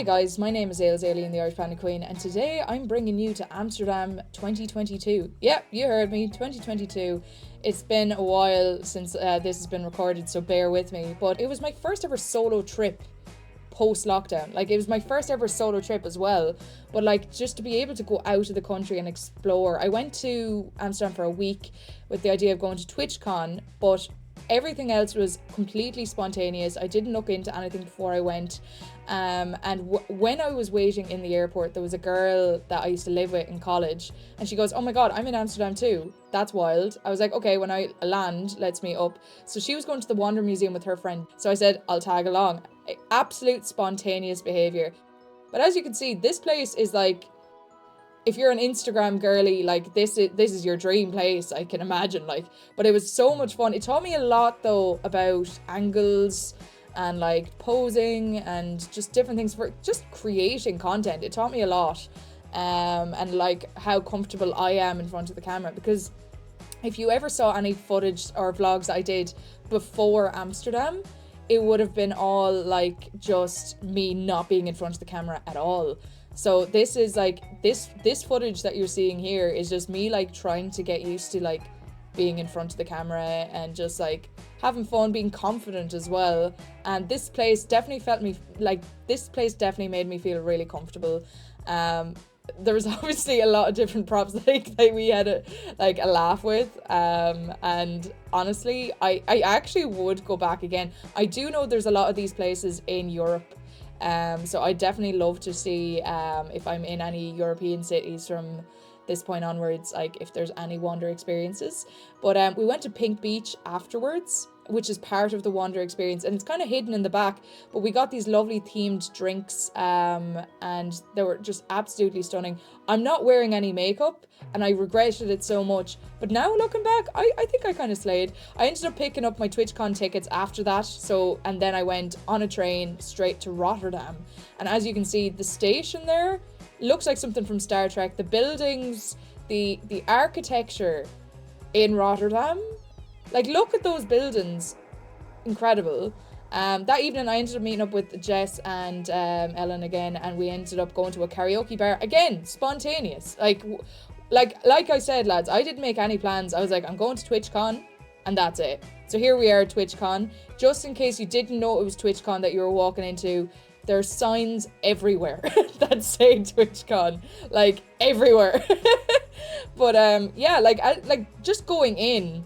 Hi guys, my name is Ailes Alien, the Irish Panda Queen, and today I'm bringing you to Amsterdam 2022. Yep, you heard me, 2022. It's been a while since this has been recorded, so bear with me. But it was my first ever solo trip post-lockdown. Like, it was my first ever solo trip as well. But like, just to be able to go out of the country and explore. I went to Amsterdam for a week with the idea of going to Twitchcon, but everything else was completely spontaneous. I didn't look into anything before I went. When I was waiting in the airport, there was a girl that I used to live with in college, and she goes, "Oh my god, I'm in Amsterdam too. That's wild." I was like, "Okay, when I land, let's meet up." So she was going to the Wander Museum with her friend. So I said, "I'll tag along." Absolute spontaneous behavior. But as you can see, this place is like, if you're an Instagram girly, like this is your dream place, I can imagine. Like, but it was so much fun. It taught me a lot though about angles and like posing and just different things for just creating content. It taught me a lot, and like how comfortable I am in front of the camera, because if you ever saw any footage or vlogs that I did before Amsterdam, it would have been all like just me not being in front of the camera at all. So this is like, this footage that you're seeing here is just me like trying to get used to like being in front of the camera and just like having fun, being confident as well. And this place definitely made me feel really comfortable. There was obviously a lot of different props that we had a laugh with, and honestly I actually would go back again. I do know there's a lot of these places in Europe, so I definitely love to see if I'm in any European cities from this point onwards, like if there's any Wander experiences. But we went to Pink Beach afterwards, which is part of the Wander experience, and it's kind of hidden in the back, but we got these lovely themed drinks, and they were just absolutely stunning. I'm not wearing any makeup and I regretted it so much, but now looking back, I think I kind of slayed. I ended up picking up my TwitchCon tickets after that, and then I went on a train straight to Rotterdam. And as you can see, the station there looks like something from Star Trek. The buildings, the architecture in Rotterdam, like, look at those buildings. Incredible. That evening I ended up meeting up with Jess and Ellen again, and we ended up going to a karaoke bar. Again, spontaneous. Like I said, lads, I didn't make any plans. I was like, I'm going to TwitchCon, and that's it. So here we are at TwitchCon. Just in case you didn't know it was TwitchCon that you were walking into, there's signs everywhere that say TwitchCon, like everywhere. But yeah, like just going in,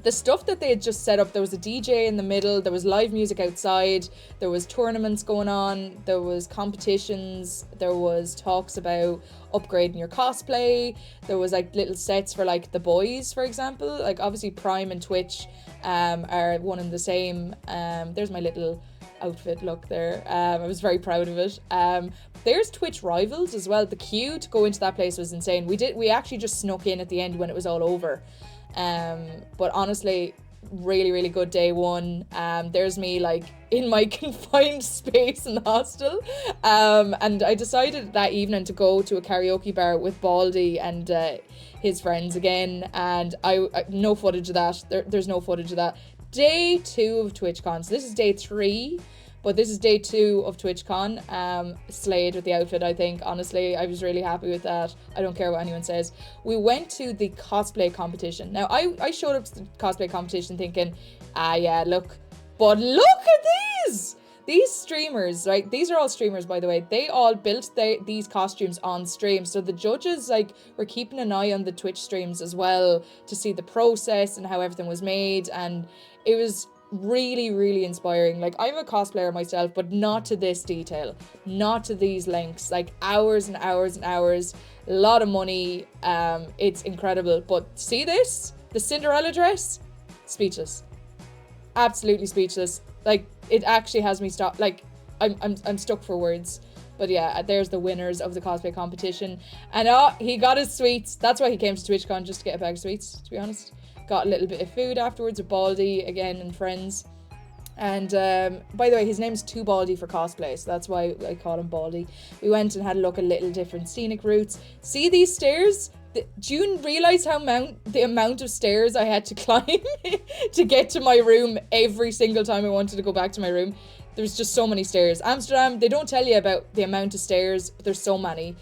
the stuff that they had just set up, there was a DJ in the middle, there was live music outside, there was tournaments going on, there was competitions, there was talks about upgrading your cosplay, there was like little sets for like the boys, for example. Like, obviously Prime and Twitch are one and the same. There's my little outfit look there. I was very proud of it. There's Twitch Rivals as well. The queue to go into that place was insane. We actually just snuck in at the end when it was all over. But honestly, really good day one. There's me like in my confined space in the hostel, and I decided that evening to go to a karaoke bar with Baldy and his friends again, and I no footage of that. There's no footage of that. Day 2 of TwitchCon. So this is day 3, but this is day 2 of TwitchCon. Slayed with the outfit, I think. Honestly, I was really happy with that. I don't care what anyone says. We went to the cosplay competition. Now, I showed up to the cosplay competition thinking, yeah, look. But look at these! These streamers, right? These are all streamers, by the way. They all built these costumes on stream. So the judges, like, were keeping an eye on the Twitch streams as well to see the process and how everything was made. And it was really inspiring. Like, I'm a cosplayer myself, but not to this detail, not to these lengths. Like, hours and hours and hours, a lot of money. It's incredible. But see this, the Cinderella dress, speechless, absolutely speechless. Like, it actually has me stop. Like, I'm stuck for words. But yeah, there's the winners of the cosplay competition, and he got his sweets. That's why he came to TwitchCon, just to get a bag of sweets, to be honest. Got a little bit of food afterwards with Baldy again and friends. And by the way, his name's Too Baldy for cosplay, so that's why I call him Baldy. We went and had a look at little different scenic routes. See these stairs? Do you realise the amount of stairs I had to climb to get to my room every single time I wanted to go back to my room? there's just so many stairs. Amsterdam, they don't tell you about the amount of stairs, but there's so many.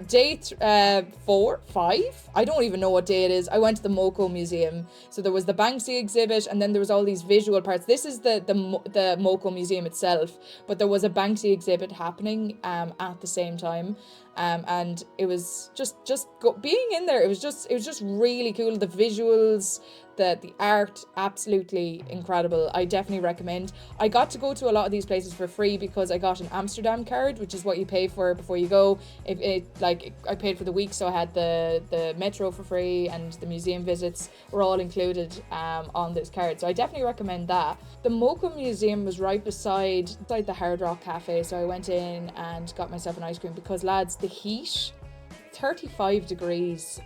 Day 4, 5, I don't even know what day it is. I went to the Moco Museum. So there was the Banksy exhibit, and then there was all these visual parts. This is the Moco Museum itself, but there was a Banksy exhibit happening at the same time. And it was being in there, it was just really cool. The visuals, the art, absolutely incredible. I definitely recommend. I got to go to a lot of these places for free because I got an Amsterdam card, which is what you pay for before you go. I paid for the week, so I had the metro for free, and the museum visits were all included on this card. So I definitely recommend that. The Moco Museum was right beside the Hard Rock Cafe, so I went in and got myself an ice cream because, lads, the heat, 35 degrees,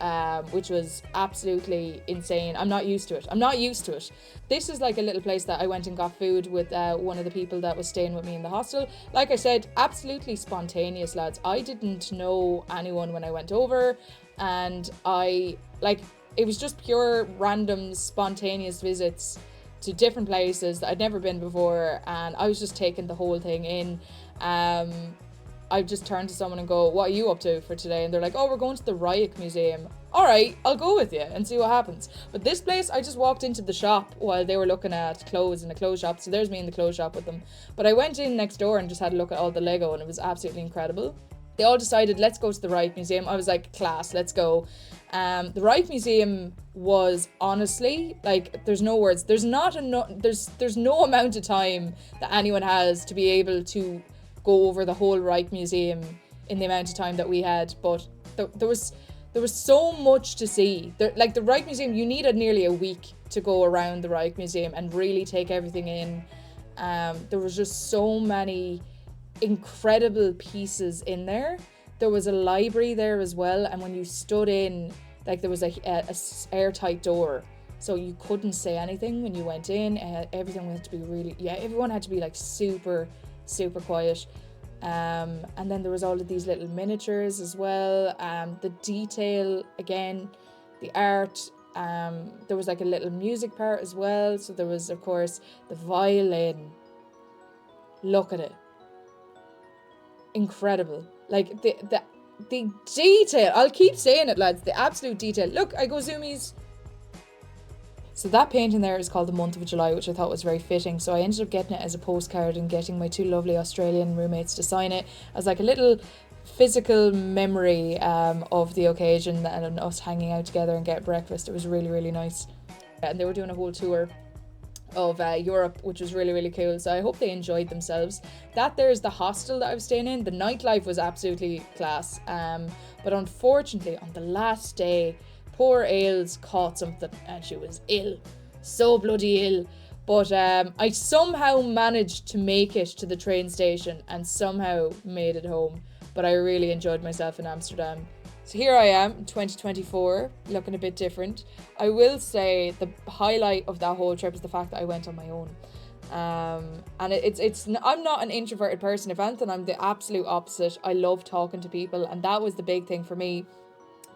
which was absolutely insane. I'm not used to it. This is like a little place that I went and got food with one of the people that was staying with me in the hostel. Like I said, absolutely spontaneous, lads. I didn't know anyone when I went over, and it was just pure random spontaneous visits to different places that I'd never been before, and I was just taking the whole thing in. I just turned to someone and go, what are you up to for today? And they're like, oh, we're going to the Ryuk Museum. All right, I'll go with you and see what happens. But this place, I just walked into the shop while they were looking at clothes in a clothes shop. So there's me in the clothes shop with them. But I went in next door and just had a look at all the Lego, and it was absolutely incredible. They all decided, let's go to the Ryuk Museum. I was like, class, let's go. The Ryuk Museum was honestly, like, there's no words. There's no amount of time that anyone has to be able to go over the whole Ryuk Museum in the amount of time that we had, but there was so much to see. The Ryuk Museum, you needed nearly a week to go around the Ryuk Museum and really take everything in. There was just so many incredible pieces in there. There was a library there as well, and when you stood in, like, there was a airtight door, so you couldn't say anything when you went in. Everything had to be everyone had to be like super quiet. And then there was all of these little miniatures as well. The detail, again, the art. There was like a little music part as well. So there was, of course, the violin. Look at it. Incredible. Like the detail. I'll keep saying it, lads. The absolute detail. Look, I go zoomies. So that painting there is called The Month of July, which I thought was very fitting. So I ended up getting it as a postcard and getting my two lovely Australian roommates to sign it as like a little physical memory of the occasion and us hanging out together and get breakfast. It was really, really nice. And they were doing a whole tour of Europe, which was really, really cool. So I hope they enjoyed themselves. There's the hostel that I was staying in. The nightlife was absolutely class. But unfortunately, on the last day, poor Ailes caught something and she was ill. So bloody ill. But I somehow managed to make it to the train station and somehow made it home. But I really enjoyed myself in Amsterdam. So here I am in 2024, looking a bit different. I will say the highlight of that whole trip is the fact that I went on my own. And I'm not an introverted person. If anything, I'm the absolute opposite. I love talking to people, and that was the big thing for me.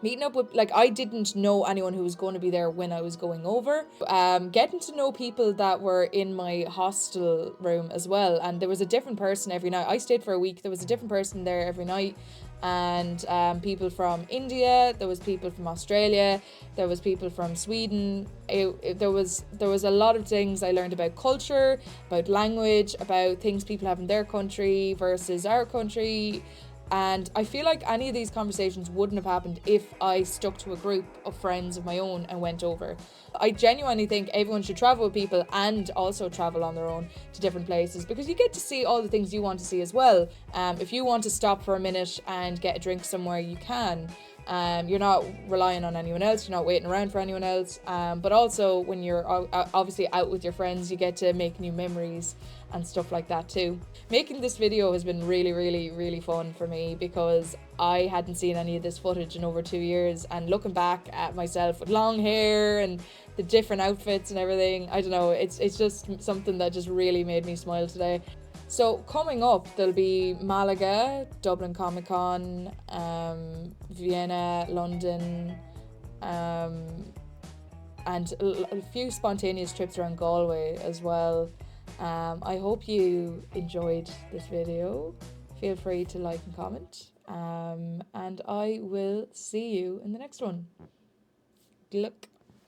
Meeting up with, I didn't know anyone who was going to be there when I was going over. Getting to know people that were in my hostel room as well. And there was a different person every night. I stayed for a week. There was a different person there every night. And people from India, there was people from Australia, there was people from Sweden. There was a lot of things I learned about culture, about language, about things people have in their country versus our country. And I feel like any of these conversations wouldn't have happened if I stuck to a group of friends of my own and went over. I genuinely think everyone should travel with people and also travel on their own to different places, because you get to see all the things you want to see as well. If you want to stop for a minute and get a drink somewhere, you can. You're not relying on anyone else, you're not waiting around for anyone else. But also when you're obviously out with your friends, you get to make new memories and stuff like that too. Making this video has been really, really, really fun for me because I hadn't seen any of this footage in over 2 years, and looking back at myself with long hair and the different outfits and everything, I don't know, it's just something that just really made me smile today. So coming up, there'll be Malaga, Dublin Comic Con, Vienna, London, and a few spontaneous trips around Galway as well. I hope you enjoyed this video. Feel free to like and comment. And I will see you in the next one. Good luck.